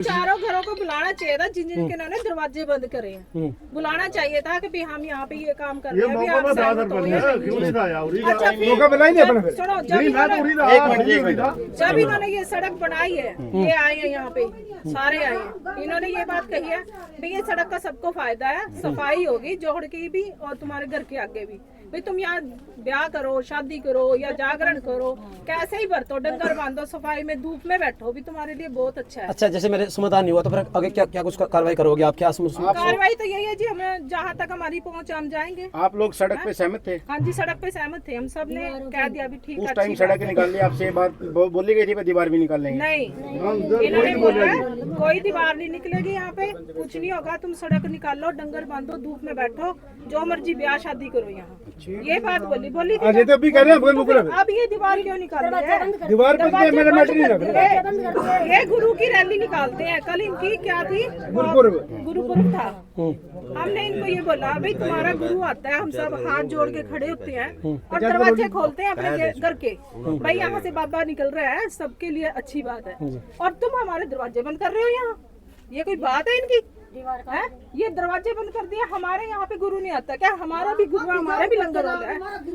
चारों घरों को बुलाना चाहिए था जिनके इन्होंने दरवाजे बंद करे हैं। बुलाना चाहिए था कि भी हम यहाँ पे ये काम कर रहे हैं। सुनो, जब इन्होंने ये सड़क बनाई है, ये आए हैं यहाँ पे, सारे आए हैं, इन्होंने ये बात कही है भाई ये सड़क का सबको फायदा है, सफाई होगी जोड़ की भी और तुम्हारे घर के आगे भी। भाई तुम यहाँ ब्याह करो, शादी करो या जागरण करो, कैसे ही बरतो, डंगर बांधो, सफाई में धूप में बैठो भी तुम्हारे लिए बहुत अच्छा है। अच्छा, जैसे मेरे समाधान नहीं हुआ तो फिर आगे क्या क्या कुछ कार्रवाई करोगे आप? क्या कार्रवाई तो यही है जी, हमें जहाँ तक हमारी पहुँच हम जाएंगे। आप लोग सड़क पे सहमत थे? हाँ जी, सड़क पे सहमत थे, हम सब ने कह दिया भी ठीक है। उस टाइम सड़क निकाल ली, आपसे बात बोली गई थी दीवार भी निकाल लेंगे? नहीं, इन्होंने बोला कोई दीवार नहीं निकलेगी यहाँ पे, कुछ नहीं होगा, तुम सड़क निकालो, डंगर बांधो, धूप में बैठो, जो मर्जी ब्याह शादी करो यहाँ। ये बात बोली थी। तो अभी कह रहे हैं अब ये दीवार क्यों निकाल रहे हैं? दीवार पर मेरा मैटर नहीं लग रहा। ये गुरु की रैली निकालते हैं। कल इनकी क्या थी? गुरुपुरब था। हमने इनको ये बोला भाई तुम्हारा गुरु आता है, हम सब हाथ जोड़ के खड़े होते हैं और दरवाजे खोलते हैं अपने घर के, भाई यहाँ से बाबा निकल रहा है, सबके लिए अच्छी बात है, और तुम हमारे दरवाजे बंद कर रहे हो यहाँ। ये कोई बात है इनकी? है ये दरवाजे बंद कर दिया। हमारे यहाँ पे गुरु नहीं आता क्या? हमारा भी गुरु, हमारा भी लंगर होता है,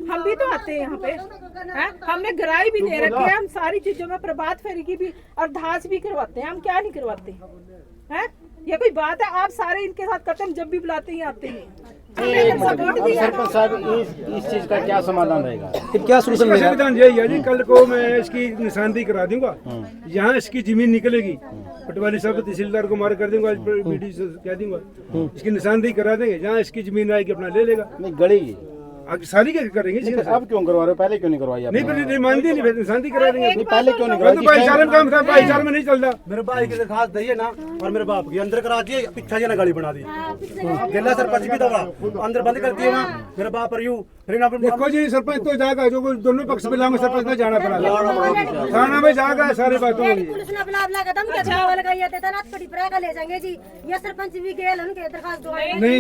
हम भी तो आते हैं यहाँ पे। है हमने गराई भी दे रखी है, हम सारी चीजों में प्रभात फेरी की भी अरदास भी करवाते हैं, हम क्या नहीं करवाते हैं? ये कोई बात है? आप सारे इनके साथ करते हैं, जब भी बुलाते हैं आते हैं। सरपंच साहब, इस चीज का क्या समाधान रहेगा? क्या सोल्यूशन? समाधान यही है जी, कल को मैं इसकी निशानदेही करा दूंगा, यहाँ इसकी जमीन निकलेगी, पटवारी साहब तहसीलदार को मार कर दूंगा, बीडी से कह दूंगा, इसकी निशानदेही करा देंगे, जहाँ इसकी जमीन आएगी अपना ले लेगा। नहीं गड़ी सारी क्या करेंगे? अब क्यों करवा रहे हो? पहले क्यों नहीं करवाई? नहीं पर मानती नहीं, निशानदेही करा देंगे। पहले क्यों नहीं करवाई? भाईचारे में काम था, भाईचारे में नहीं चलता। मेरे भाई की दरखास्त दी है ना, और मेरे बाप की अंदर करा दिए, पीछा जी ने गाड़ी बना दी, गेला सरपंच भी दवा अंदर बंद कर दिया वहाँ, मेरे बाप पर यूं फिर ना। देखो जी, सरपंच तो जाएगा, जो दोनों पक्ष में लाऊंगा, सरपंच ने जाना पड़ा, थाना में जाएगा, सारी बातों में। पुलिस ने अपना अपना कदम के छाव लगाया था ना, थोड़ी प्रयाग ले जाएंगे जी। ये सरपंच भी गए उनके दरखास्त दो। नहीं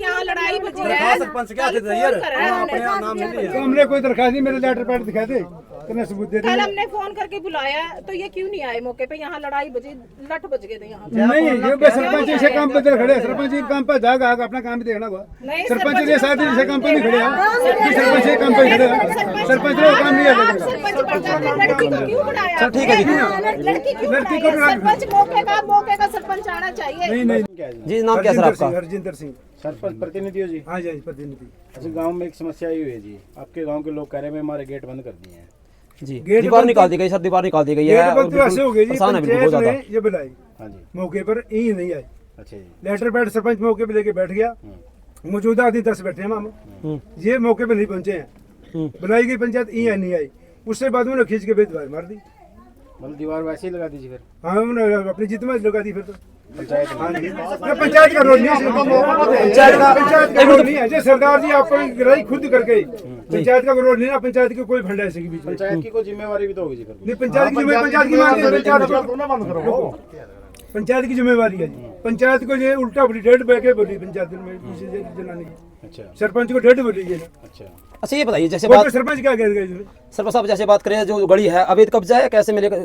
यहाँ लड़ाई बची है। सरपंच क्या थे यार, अपने नाम ले लिया। तो हमने कोई दरखास्त नहीं, मेरे लेटर पैड दिखा दे, कितने सबूत दे दे। कल हमने फोन करके बुलाया तो ये क्यों नहीं आए मौके पे? यहाँ लड़ाई बजी, लठ बज गए थे यहाँ पे। नहीं, ये सरपंच इसे काम पे खड़े, सरपंच इस काम पे जाएगा, अपना काम भी देखना हुआ। सरपंच ये साथ इसे काम पे नहीं खड़े, सरपंच ये काम पे खड़े, सरपंच ने काम नहीं है। लड़की को क्यों बुलाया? ठीक है जी, लड़की को सरपंच मौके का सरपंच आना चाहिए। नहीं जी, नाम क्या सर आपका? हरजिंदर सिंह। सरपंच प्रतिनिधि हो जी? हाँ जी, प्रतिनिधि। अच्छा, गांव में एक समस्या आई हुई है जी, आपके गांव के लोग कह रहे हैं हमारे गेट बंद कर दिए हैं जी। दीवार निकाल दी गई सर, दीवार निकाल दी गई है। ऐसे हो गई जी, पंचायत ये बुलाई, हाँ जी, मौके पर यही नहीं आई। अच्छा जी, लेटर पैड सरपंच मौके पे लेके बैठ गया, मौजूदा आदमी 10 बैठे हैं मामा, ये मौके पे नहीं पहुंचे हैं, बुलाई गई पंचायत, यही नहीं आई। उससे बाद में खींच के दीवार मार दी। मतलब दीवार वैसे ही लगा दीजिए फिर? हाँ, उन्होंने अपनी जित में लगा दी फिर। तो पंचायत पंचायत का रोल नहीं है, पंचायत का रोल नहीं है जी। सरदार जी आपको गिराई खुद करके, पंचायत का रोल नहीं है, पंचायत की कोई फंड ऐसे के बीच में। पंचायत की कोई जिम्मेवारी भी तो होगी जी फिर? नहीं, पंचायत की जिम्मेवारी, पंचायत की मांग है, पंचायत की जिम्मेवारी है जी। पंचायत को ये उल्टा बोली, डेढ़ बैठे बोली पंचायत में जनानी। अच्छा, सरपंच को डेढ़ बोली ये। अच्छा अच्छा, ये बताइए जैसे बात सरपंच क्या कह गए? सरपंच साहब जैसे बात करें, जो गली है अवैध कब्जा है, कैसे मिलेगा?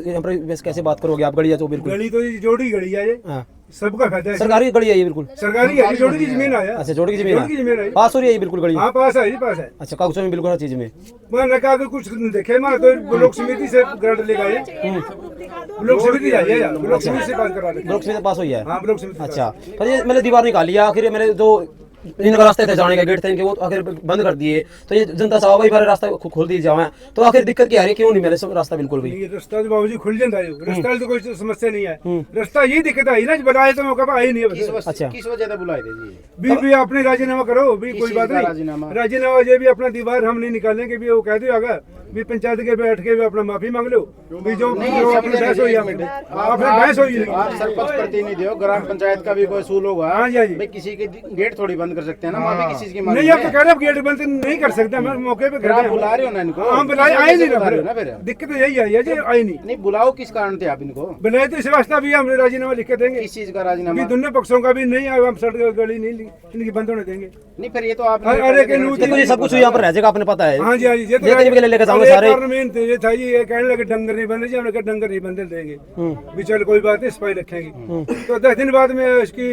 कैसे बात करोगे आप? गली है तो बिल्कुल गली तो जोड़ी गली है ये, हाँ, सबका फायदा है। सरकारी गली है ये बिल्कुल? सरकारी है, जोड़ी की जमीन आया। अच्छा, जोड़ी की जमीन है, पास हो रही है ये बिल्कुल गली? हाँ, पास है जी, पास है। अच्छा, कागजों में बिल्कुल हर चीज में? मैंने कहा कि कुछ देखे मैं तो ब्लॉक समिति से ग्रांट लेगा ये, ब्लॉक समिति आई है, ब्लॉक समिति से बात करा, ब्लॉक समिति पास हुई है? हाँ, ब्लॉक समिति। अच्छा, पर ये मैंने दीवार निकाली है, आखिर मेरे जो इनका रास्ते थे जाने का, गेट थे इनके, वो आखिर बंद कर दिए, तो ये जनता साहब भाई बारे रास्ता खोल दी जाए, तो आखिर दिक्कत क्या है? क्यों नहीं मेरे सब रास्ता बिल्कुल भी? ये रास्ता तो बाबूजी खुल जाता है, रास्ता तो कोई समस्या नहीं है, रास्ता यही दिक्कत आई ना, बनाए तो मौका आई नहीं है। अच्छा, किस वजह से बुलाए थे जी? भी आपने राजीनामा करो, भी कोई बात नहीं, राजीनामा ये भी अपना दीवार हम नहीं निकालेंगे, भी वो कह दो अगर भी पंचायत के बैठ के भी अपना माफी मांग लो, भी जो अपनी बहस हुई है, बहस हुई। आप सरपंच प्रतिनिधि हो, ग्राम पंचायत का भी कोई असूल होगा। हाँ जी, किसी के गेट थोड़ी बंद बंद कर सकते हैं ना, वहाँ पे किसी चीज की मांग नहीं, आप तो कह रहे हो गेट बंद नहीं कर सकते, मैं मौके पे फिर आप बुला रहे हो ना इनको, हम बुलाए आए नहीं बुला रहे हो ना फिर। दिक्कत तो यही आई है जी, आई नहीं नहीं बुलाओ, किस कारण थे आप इनको? बुलाए तो इस वास्ते भी हम राजीनामा लिख के देंगे किस चीज का कि राजीनामा? दोनों पक्षों का भी नहीं, हम सड़क गली नहीं इनकी बंद होने देंगे। नहीं फिर ये तो आप अरे के नूत देखो ये सब कुछ यहाँ पर रह जाएगा, आपने पता है। हाँ जी, हाँ जी, ये ये करीब के लेके जाओगे सारे। मेन ये था जी, ये कहने लगे डंगर नहीं बंद, हमने कहा डंगर नहीं बंद देंगे भी, चल कोई बात नहीं, सफाई रखेंगे। तो 10 दिन बाद में इसकी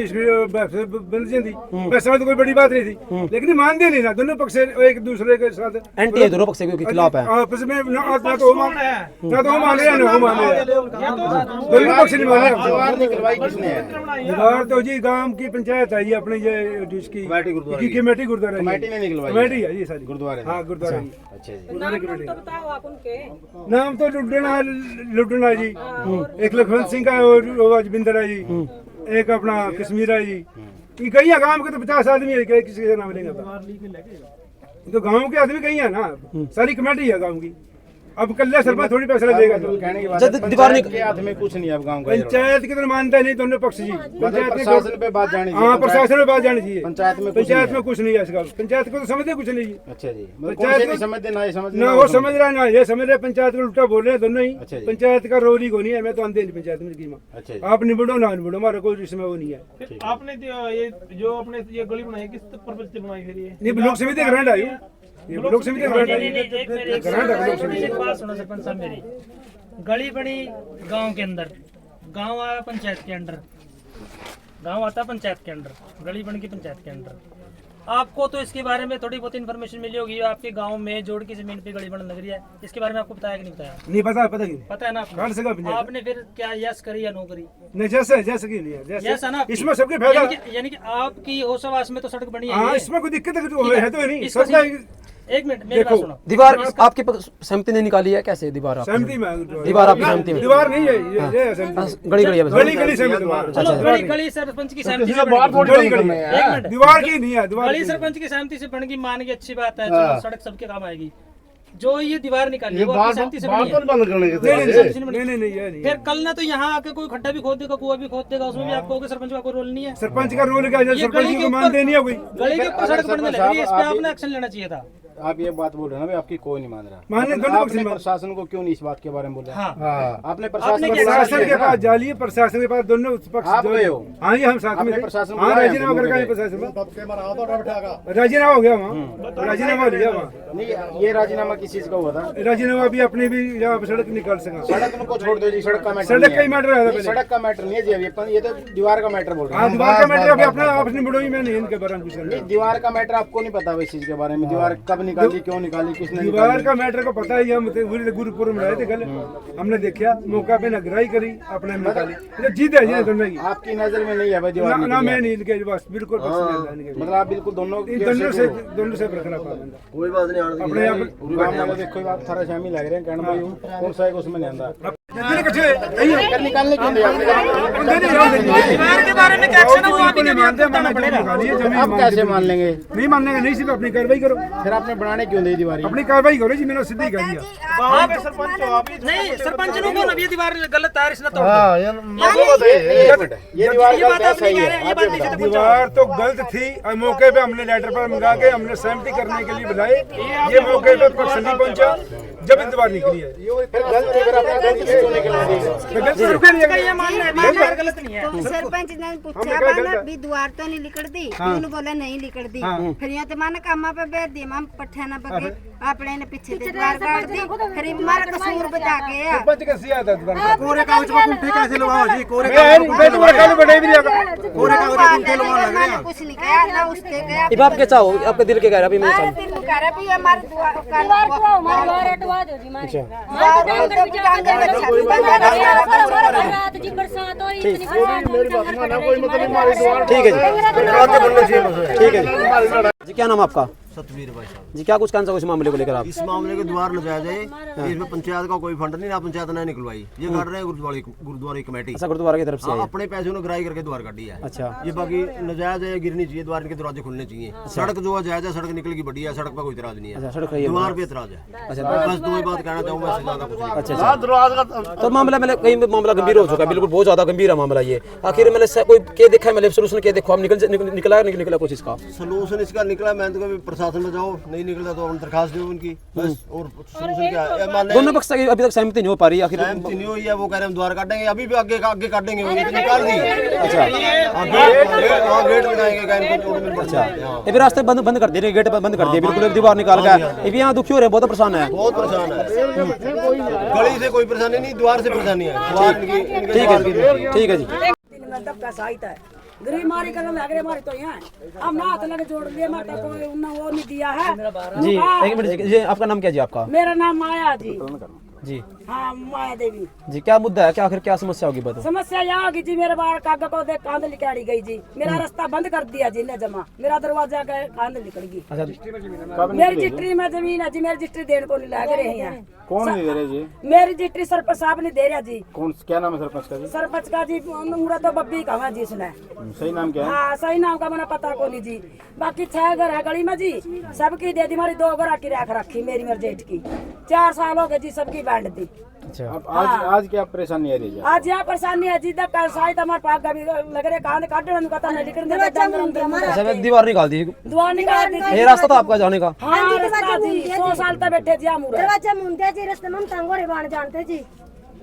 बंद थी, वैसे तो कोई बड़ी बात नहीं थी, लेकिन मानते नहीं ना, दोनों पक्ष एक दूसरे के साथ एंटी है, दोनों पक्ष के खिलाफ है। आपस में ना तो वो मान रहे हैं ना वो मान रहे हैं, दोनों पक्ष नहीं मान रहे। दीवार निकलवाई किसने है? दीवार तो जी गांव की पंचायत है, ये अपने ये इसकी कमेटी गुरुद्वारा कमेटी ने निकलवाई कमेटी है ये सारी गुरुद्वारे ने? हाँ गुरुद्वारा की। अच्छा जी। नाम तो बताओ आप उनके। नाम तो लुटना जी, एक लखवंत सिंह का है और वो अजबिंदर है जी, एक अपना कश्मीर है जी। ये कई है गांव के तो 50 आदमी है, किसी का नाम लेंगे तो गांव के आदमी कहीं है ना, सारी कमेटी है गांव की। अब कल्ला सरपंच थोड़ी फैसला देगा तो कहने की बात जब है, दीवार पंचायत के हाथ में कुछ नहीं है अब गाँव का। पंचायत की तो मानता नहीं दोनों पक्ष जी, पंचायत प्रशासन पे बात जानी चाहिए। हाँ प्रशासन में बात जानी चाहिए, पंचायत में पंचायत में कुछ नहीं है इसका, पंचायत को तो समझते कुछ नहीं है। अच्छा जी, मतलब पंचायत कौन से को- नहीं समझते ना ये समझते ना वो समझ रहा है ना ये समझ रहे, पंचायत को उल्टा बोल रहे हैं दोनों ही। अच्छा जी। पंचायत का रोल ही को नहीं है, मैं तो आंदे नहीं पंचायत में की माँ। अच्छा जी। आप निबड़ो ना निबड़ो, हमारा कोई इसमें वो नहीं है। फिर आपने ये जो अपने ये गली बनाई किस पर्पज से बनाई फिर ये? ये ब्लॉक समिति का ग्रांट आई, ये ब्लॉक समिति का ग्रांट आई, ग्रांट है ब्लॉक समिति। एक बात सुनो सरपंच साहब मेरी, गली बनी गांव के अंदर, गांव आया पंचायत के अंडर, गांव आता पंचायत के अंडर, गली बन की पंचायत के अंडर। आपको तो इसके बारे में थोड़ी बहुत इन्फॉर्मेशन मिली होगी, आपके गांव में जोड़ की जमीन पे गली बनने लग रही है, इसके बारे में आपको बताया कि नहीं बताया? नहीं पता, पता की पता है ना कहाँ से कहाँ आपने? पंचायत? आपने फिर क्या यस करी या नो करी? नहीं जैसे की नहीं है, यस है जैसे ना आपकी? इसमें सबके फायदा। यानी कि आपकी होशवास में तो सड़क बनी है हाँ ये। इसमें कोई दिक्कत है तो नहीं, इसको सबका एक मिनट मेरी बात सुनो। दीवार आपकी सहमति ने निकाली है कैसे? दीवार आपकी सहमति में, दीवार आपकी सहमति में? दीवार नहीं है ये सहमति, गली गली है बस। गली गली सहमति, चलो गली सरपंच की सहमति से गली गली एक मिनट, दीवार की नहीं है, दीवार गली की। सरपंच की सहमति से बन गई, मान के अच्छी बात है, चलो सड़क सबके काम आएगी। जो ये दीवार निकाली वो आपकी सहमति से बनी है। नहीं ये नहीं है। फिर कल ना तो यहाँ आके कोई खड्डा भी खोद देगा, कुआं भी खोद देगा, उसमें भी आप कहोगे सरपंच का कोई रोल नहीं है। सरपंच का रोल क्या है, ये सरपंच गली को के मानते नहीं है कोई। गली के ऊपर सड़क बनने लग रही है, इस पे आपने एक्शन लेना चाहिए था। आप ये बात बोल रहे हैं ना भाई, आपकी कोई नहीं मान रहा। मानने दोनों पक्ष आपने नहीं मान- प्रशासन को क्यों नहीं इस बात के बारे में बोला? हाँ आपने प्रशासन क्या को बुलाया प्रशासन के है ना? पास जालिए, प्रशासन के पास दोनों पक्ष आप जो- गए हो? हाँ जी हम साथ में आपने थे। प्रशासन को हाँ बुलाया राजीनामा है करके आए दोनों प्रशासन में, राजीनामा हो गया वहाँ, राजीनामा लिया वहाँ, नहीं ये राजीनामा किस चीज का हुआ था? राजीनामा भी अपने भी यहाँ पे सड़क निकाल सका। सड़क को छोड़ दो जी, सड़क का मैटर सड़क का ही मैटर है नहीं, पहले। सड़क का मैटर नहीं है जी, अभी ये तो दीवार का मैटर बोल रहे हाँ हैं। दीवार का मैटर अभी अपना आपने बढ़ोई में नहीं इनके बारे में कुछ नहीं नहीं। दीवार का मैटर आपको नहीं पता इस चीज के बारे में? दीवार कब निकाली, क्यों निकाली, किसने दीवार निकाली? का मैटर को पता ही, हम गुरुपुर में आए थे कल, हमने देखा मौका पे नगराई करी, अपने में निकाली, ये जीत है ये दोनों की। आपकी नजर में नहीं है भाई दीवार ना निकली मैं है? नहीं इनके बस बिल्कुल पसंद नहीं है इनके। मतलब आप बिल्कुल दोनों इन दोनों से रखना पाबंद कोई बात नहीं अपने आप गाँव वाले देखो आप थारा शामिल लग रहे हैं, कहना भाई कौन सा है उसमें नहीं आंदा जितने इकट्ठे नहीं निकालने क्यों नहीं आपने? दीवार के बारे में क्या एक्शन है वो आप नहीं मानते, मानना पड़ेगा। आप कैसे मान लेंगे? नहीं मानने का नहीं, सिर्फ अपनी कार्रवाई करो, फिर आपने बनाने क्यों दी दीवार? अपनी कार्रवाई करो जी, मैंने सीधी कह दिया। नहीं सरपंच लोगों ने ये दीवार गलत है, इसने तोड़ ये दीवार ये का बात क्या आप नहीं सही कह है? रहे, ये आप बात ये नहीं बताओ। कहते। दीवार तो गलत थी और मौके पे हमने लेटर पर मंगा के हमने सहमति करने के लिए बुलाए, ये मौके पे पक्ष नहीं पहुंचा जब दीवार निकली है। फिर गलत है, फिर आपने गलती क्यों निकलवाई? तो गलत सिर्फ नहीं है। ये मानना है दीवार गलत नहीं है। तो सरपंच ने पूछा हमने कहा माना गलत है। भी द्वार तो नहीं लिकड़ दी, उन्होंने बोला नहीं लिकड़ दी, फिर यहाँ तो माना कामा पे बैठ दी, हम पठाना बगे आपने ने पीछे से द्वार काट दी, फिर मारा कसूर बता के आ सरपंच कैसे आता दुकान कोरे कागज पर कुंठे कैसे लगाओ जी? कोरे मैं तो रखा बढ़ाई भी दिया। कोरे कागज पर कुंठे लगाओ लग रहे हैं। कुछ नहीं कहा ना उसके गया। अब आप क्या चाहो, आपके दिल के कह रहा अभी मैं हमारे दिल में कह रहा भी हमारे द्वार हटवा दो जी मारे द्वार तो भी काम कर रात जी बरसात हो इतनी ठीक है जी, ठीक है जी। जी क्या नाम है आपका? सतवीर भाई साहब। जी क्या कुछ कहना चाहोगे इस मामले को लेकर आप? इस मामले के द्वार नजायज है, इसमें पंचायत का कोई फंड नहीं ना, पंचायत ने निकलवाई, ये काट रहे हैं गुरुद्वारा की कमेटी। अच्छा, गुरुद्वारा की तरफ से? अपने पैसों ने गिराई करके द्वार काटी है। अच्छा, ये बाकी नजायज है, गिरनी चाहिए, द्वार के दरवाजे खुलने चाहिए। सड़क जो है जायज है, सड़क निकल गई बढ़िया, सड़क पर कोई इतराज नहीं है, सड़क द्वार पे इतराज है। अच्छा, बस दो ही बात कहना चाहूँगा, इससे ज्यादा कुछ नहीं। अच्छा, तो मामला मैंने कहीं मामला गंभीर हो चुका है, बिल्कुल बहुत ज्यादा गंभीर है मामला ये। आखिर मैंने कोई क्या देखा है, मैंने सोल्यूशन क्या देखो, हम निकला कुछ इसका सोल्यूशन इसका निकला, मैं तो कभी प्रशासन में जाओ, नहीं निकला तो हम दरखास्त दो उनकी, बस। और सोल्यूशन क्या है, दोनों पक्ष की अभी तक सहमति नहीं हो पा रही, आखिर सहमति नहीं हुई है। वो कह रहे हम द्वार काटेंगे, अभी भी आगे काटेंगे, वो निकाल दी। अच्छा, गेट लगाएंगे। अच्छा, ये भी रास्ते बंद कर दिए, गेट बंद कर दिए, बिल्कुल दीवार निकाल गया। ये भी यहाँ दुखी हो रहे, बहुत परेशान है, बहुत परेशान है। गली से कोई परेशानी नहीं, द्वार से परेशानी है। ठीक है जी। गरीब मारी कर लगे मारी तो यहाँ अब ना हाथ लगे जोड़ लिए, माता कोई उन्होंने वो नहीं दिया है जी। एक मिनट जी, आपका नाम क्या जी? आपका? मेरा नाम माया जी। जी हाँ, माया देवी जी। क्या मुद्दा है, क्या आखिर क्या समस्या होगी बताओ? समस्या यह होगी जी, मेरे बाहर कागज को देख कांध निकाली गई जी, मेरा रास्ता बंद कर दिया जी ने जमा, मेरा दरवाजा का कांध निकल गई। अच्छा, मेरी रजिस्ट्री में जमीन है जी, मेरी रजिस्ट्री देने को नहीं लग रहे हैं। कौन नहीं दे रहे जी? मेरी रजिस्ट्री सरपंच साहब ने दे रहा जी। कौन, क्या नाम है सरपंच का जी? सरपंच का जी मुरा तो बब्बी कहा जी इसने। सही नाम क्या है? हाँ, सही नाम का मैंने पता को नहीं जी। बाकी 6 घर है गली में जी, सबकी दे दी, हमारी 2 घर की रख रखी, मेरी मेरे जेठ की 4 साल हो गए जी, सबकी बांट दी। अच्छा, आज क्या परेशानी है जी? आज यहाँ परेशानी है जी, जब कल शायद हमारे पास कभी लग रहे कांध काटने को पता नहीं, लेकिन दीवार निकाल दी, दुआ निकाल दी। ये रास्ता था आपका जाने का? हाँ, रास्ता जी 100 साल तक बैठे जी हम दरवाजा मुंडे जी, रास्ते में हम तंगोड़े बाण जानते जी।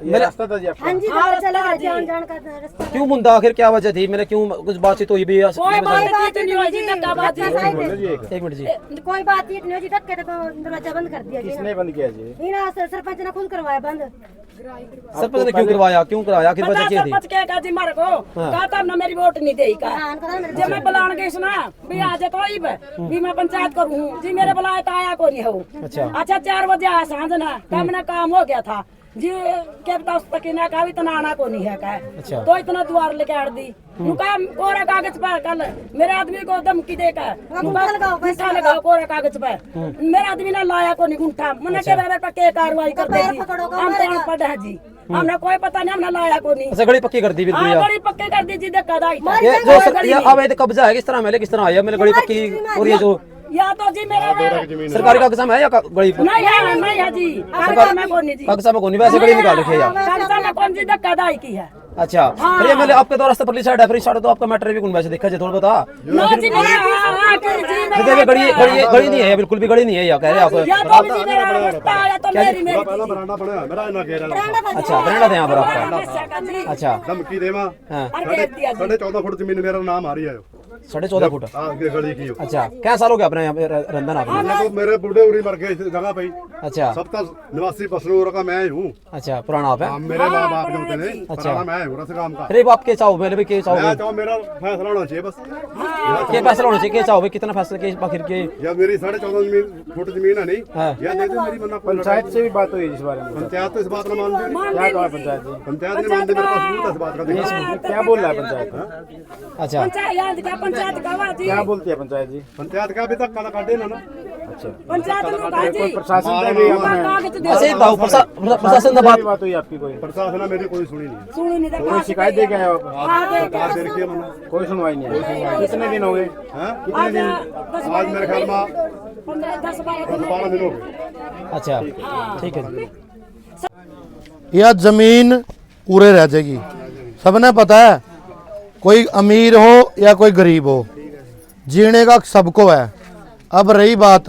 ये रास्ता था जी आपका? हाँ जी, दरवाजा लगा जान का रास्ता। क्यों मुद्दा आखिर क्या वजह थी? मैंने क्यों कुछ बातचीत हुई भी? कोई बात नहीं हुई जी, धक्का बात जी। एक मिनट जी, कोई बात नहीं हुई जी, धक्के तो दरवाजा बंद कर दिया जी। किसने बंद किया जी? इना सरपंच ने खुद करवाया बंद। सरपंच ने क्यों करवाया, क्यों कराया, आखिर वजह क्या थी? सरपंच कहेगा जी मारे को कहा था ना, मेरी वोट नहीं देगी का, जब मैं बुलाने गई सुना भी आ जाए तो भी मैं पंचायत करूँ जी, मेरे बुलाए तो आया को नहीं हो। अच्छा 4 बजे आया सांझ ना, काम ना काम हो गया था जी, क्या बता उस तक ना कहा इतना आना को नहीं है का। अच्छा, तो इतना द्वार लेके आड़ दी, उनका कोरा कागज पर कल मेरे आदमी को धमकी देकर गुंठा लगाओ कोरा कागज पर, मेरे आदमी ने लाया को नहीं गुंठा, मैंने क्या कार्रवाई कर दी, हम तो पढ़ है जी, हमने कोई पता नहीं, हमने लाया को नहीं। अच्छा, गली पक्की कर दी बिल्कुल? गली पक्की कर दी जी, देखा दाई ये जो अवैध कब्जा है किस तरह मिले, किस तरह आया? मैंने गली पक्की, और ये जो या तो जी मेरा सरकारी कागजा में है या गली नहीं है जी, कागजा में कौन जी, कागजा में कौन, वैसे गली निकाल रखी है यार, कागजा में कौन जी, धक्का दाई की है। अच्छा, फिर ये मैंने आपके द्वारा से परली साइड है, फिर साइड तो आपका मैटर भी कौन वैसे देखा जाए थोड़ा बता। गड़ी नहीं है, बिल्कुल भी गड़ी नहीं है, या कह रहे आप? अच्छा, बरांडा था यहाँ पर आपका? अच्छा, धमकी देवा, 14.5 फुट जमीन मेरा नाम आ रही है, 14.5 फुट। अच्छा, क्या साल हो गया अपने यहाँ पे रंधन आपने? मेरे बूढ़े उरी मर गए इस जगह पे। अच्छा, सब तक निवासी पसलू का मैं हूँ। अच्छा, पुराना आप है? मेरे माँ बाप जो होते हैं, अच्छा, मैं हूँ रस काम का। अरे बाप के चाहो, मेरे भी के चाहो, मेरा फैसला होना चाहिए बस। क्या फैसला होना चाहिए, के चाहो कितना फैसला के आखिर के? या मेरी 14.5 फुट जमीन है नहीं, या दे दो मेरी, वरना पंचायत से भी बात हुई इस बारे में? पंचायत तो इस बात में मान दी। क्या कहा पंचायत जी? पंचायत ने मान दी, मेरे पास सबूत है इस बात का। क्या बोल रहा है पंचायत? अच्छा, पंचायत क्या बोलती है पंचायत जी? पंचायत का अभी तक काला काटे ना। अच्छा, पंचायत प्रशासन से भी प्रशासन बात हुई आपकी? कोई प्रशासन ने मेरी कोई सुनी नहीं, कोई शिकायत दे गए? सरकार दे रखी है मैंने, कोई सुनवाई नहीं है। कितने दिन हो गए? कितने दिन? आज मेरे ख्याल में 10-12 दिन हो गए। अच्छा, ठीक है। यह जमीन पूरे रह जाएगी, सबने पता है, कोई अमीर हो या कोई गरीब हो, जीने का सबको है। अब रही बात,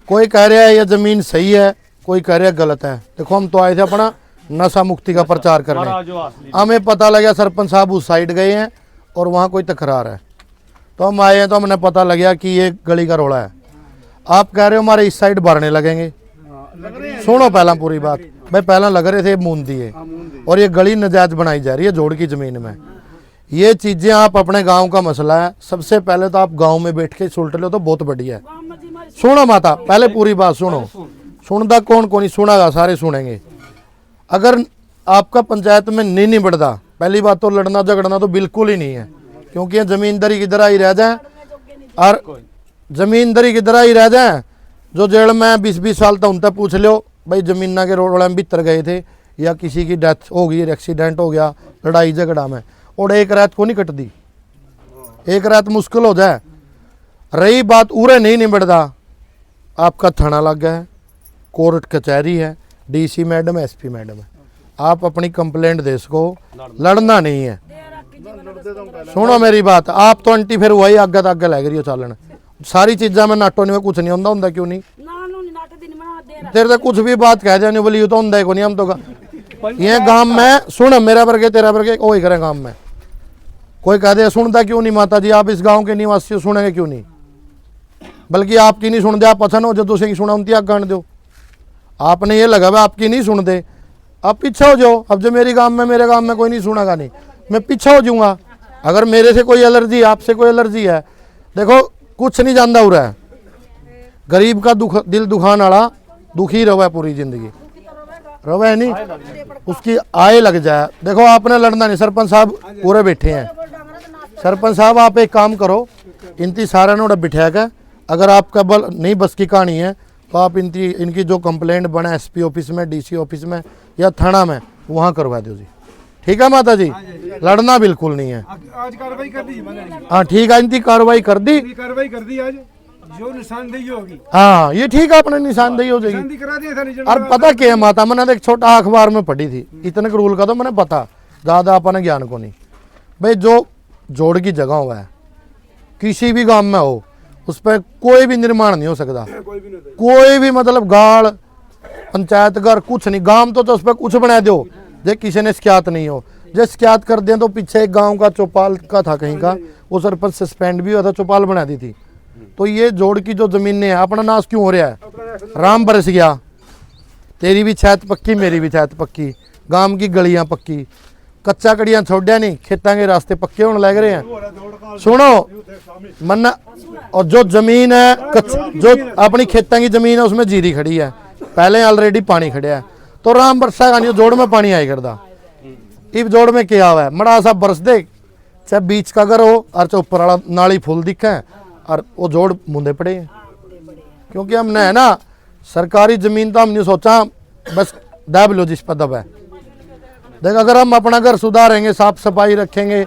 कोई कह रहा है यह जमीन सही है, कोई कह रहा है गलत है। देखो, हम तो आए थे अपना नशा मुक्ति का प्रचार करने, हमें पता लगा सरपंच साहब उस साइड गए हैं और वहाँ कोई तकरार है, तो हम आए हैं, तो हमने पता लगा कि ये गली का रोड़ा है। आप कह रहे हो हमारे इस साइड भरने लगेंगे, सुनो पहला पूरी बात भाई, पहला लग रहे थे मूंदी है और ये गली नजायज बनाई जा रही है जोड़ की जमीन में। ये चीजें आप अपने गांव का मसला है, सबसे पहले तो आप गांव में बैठ के सुलट लो तो बहुत बढ़िया है। सुनो माता, पहले पूरी बात सुनो, सुनता कौन कौन ही सुनागा, सारे सुनेंगे। अगर आपका पंचायत में नहीं बढ़ता, पहली बात तो लड़ना झगड़ना तो बिल्कुल ही नहीं है, क्योंकि ये जमींदारी किधर आई रह जाए। और जमीन दरी की तरह ही रह जाए। जो जेल में 20-20 साल तक उनसे पूछ लो भाई जमीना के रोड में भीतर गए थे या किसी की डेथ हो गई, एक्सीडेंट हो गया लड़ाई झगड़ा में, और एक रात को नहीं कटती, एक रात मुश्किल हो जाए। रही बात उरे नहीं निबड़ता, आपका थाना लग गया है, कोर्ट कचहरी है, डीसी मैडम है, एसपी मैडम है, आप अपनी कंप्लेंट दे सको, लड़ना नहीं है। सुनो मेरी बात, आप तो आंटी फिर वही आगे आगे लग रही हो चालन, सारी चीज़ा में नाटो नहीं कुछ नहीं होंदा क्यों नहीं? तेरे तो कुछ भी बात कह जाने बोली तो होंदा को नहीं। हम तो ये गांव में सुन मेरा वर्गे तेरा वर्गे वही करें गांव में, कोई कह दे सुनता क्यों नहीं माता जी, आप इस गांव के निवासी सुनेंगे क्यों नहीं? बल्कि आपकी नहीं सुन दे, आप पसंद हो जो दूसरे की सुना उनकी आग गांड दो। आपने ये लगा भाई आपकी नहीं सुन दे, आप पीछे हो जाओ। अब जो मेरे गांव में कोई नहीं सुनेगा नहीं, मैं पीछे हो जाऊंगा। अगर मेरे से कोई एलर्जी है, आपसे कोई एलर्जी है, देखो कुछ नहीं जानता हो रहा है। गरीब का दुख दिल दुखाने वाला दुखी रहा है पूरी जिंदगी, रहा है नहीं, उसकी आय लग जाए। देखो आपने लड़ना नहीं, सरपंच साहब पूरे बैठे हैं। सरपंच साहब आप एक काम करो, इनकी सारा ने बिठा के, अगर आपका बल नहीं बस की कहानी है तो आप इनकी जो कंप्लेंट बने एसपी ऑफिस में, डीसी ऑफिस में या थाना में, वहाँ करवा दो जी। ठीक है माता जी, लड़ना बिल्कुल नहीं है। आज कार्रवाई कर दी मैंने। हाँ ठीक है, इनकी कार्रवाई कर दी, कार्रवाई कर दी आज, जो निशानदेही होगी। हाँ ये ठीक है, अपने निशानदेही हो जाएगी। निशानदेही करा दिया था नहीं। और पता क्या है माता, मैंने एक छोटा अखबार में पढ़ी थी, इतने के रूल का तो मैंने पता, ज़्यादा अपने ज्ञान को नहीं। भाई जो जोड़ की जगह हुआ है किसी भी गांव में हो, उस पर कोई भी निर्माण नहीं हो सकता, कोई भी मतलब गाड़ पंचायत घर कुछ नहीं, गांव तो उस पर कुछ बना दो जे किसी ने शिकायत नहीं हो। जे शिकायत कर दें तो पीछे एक गांव का चौपाल का था कहीं का, वो सरपंच सस्पेंड भी हुआ था, चौपाल बना दी थी। तो ये जोड़ की जो जमीनें हैं, अपना नाश क्यों हो रहा है? राम बरस गया, तेरी भी छत पक्की मेरी भी छत पक्की, गांव की गलियां पक्की, कच्चा कड़ियां छोड़ा नहीं, खेतों के रास्ते पक्के होने लग रहे हैं। सुनो मन्ना, और जो जमीन है जो अपनी खेतों की जमीन है उसमें जीरी खड़ी है, पहले ऑलरेडी पानी खड़ा है, तो राम बरसा का नहीं, जोड़ में पानी आए करता। इस जोड़ में क्या हुआ है, मड़ा सा बरस दे, चाहे बीच का घर हो और चाहे ऊपर वाला नाली फूल दिखे, और वो जोड़ मुंदे पड़े हैं। क्योंकि हमने है ना सरकारी जमीन तो हमने सोचा बस दाब लो जिस पर दब है। देख अगर हम अपना घर सुधारेंगे, साफ सफाई रखेंगे,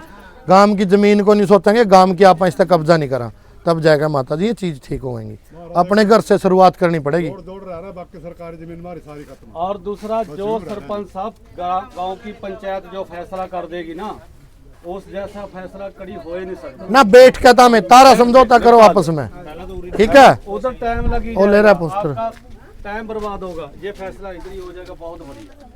गांव की जमीन को नहीं सोचेंगे, गांव की आप इस तक कब्जा नहीं करा, तब जाएगा माता जी ये चीज ठीक होगी। अपने घर से शुरुआत करनी पड़ेगी। बाकी सरकारी जमीन हमारी सारी खत्म। और दूसरा जो सरपंच साहब गांव की पंचायत जो फैसला कर देगी ना, उस जैसा फैसला कड़ी हो ही नहीं सकता ना। बैठ के था में तारा समझौता करो आपस में, ठीक है? उधर टाइम लगी, वो ले रहा है पोस्टर, टाइम बर्बाद होगा, ये फैसला इधर ही हो जाएगा, बहुत बढ़िया।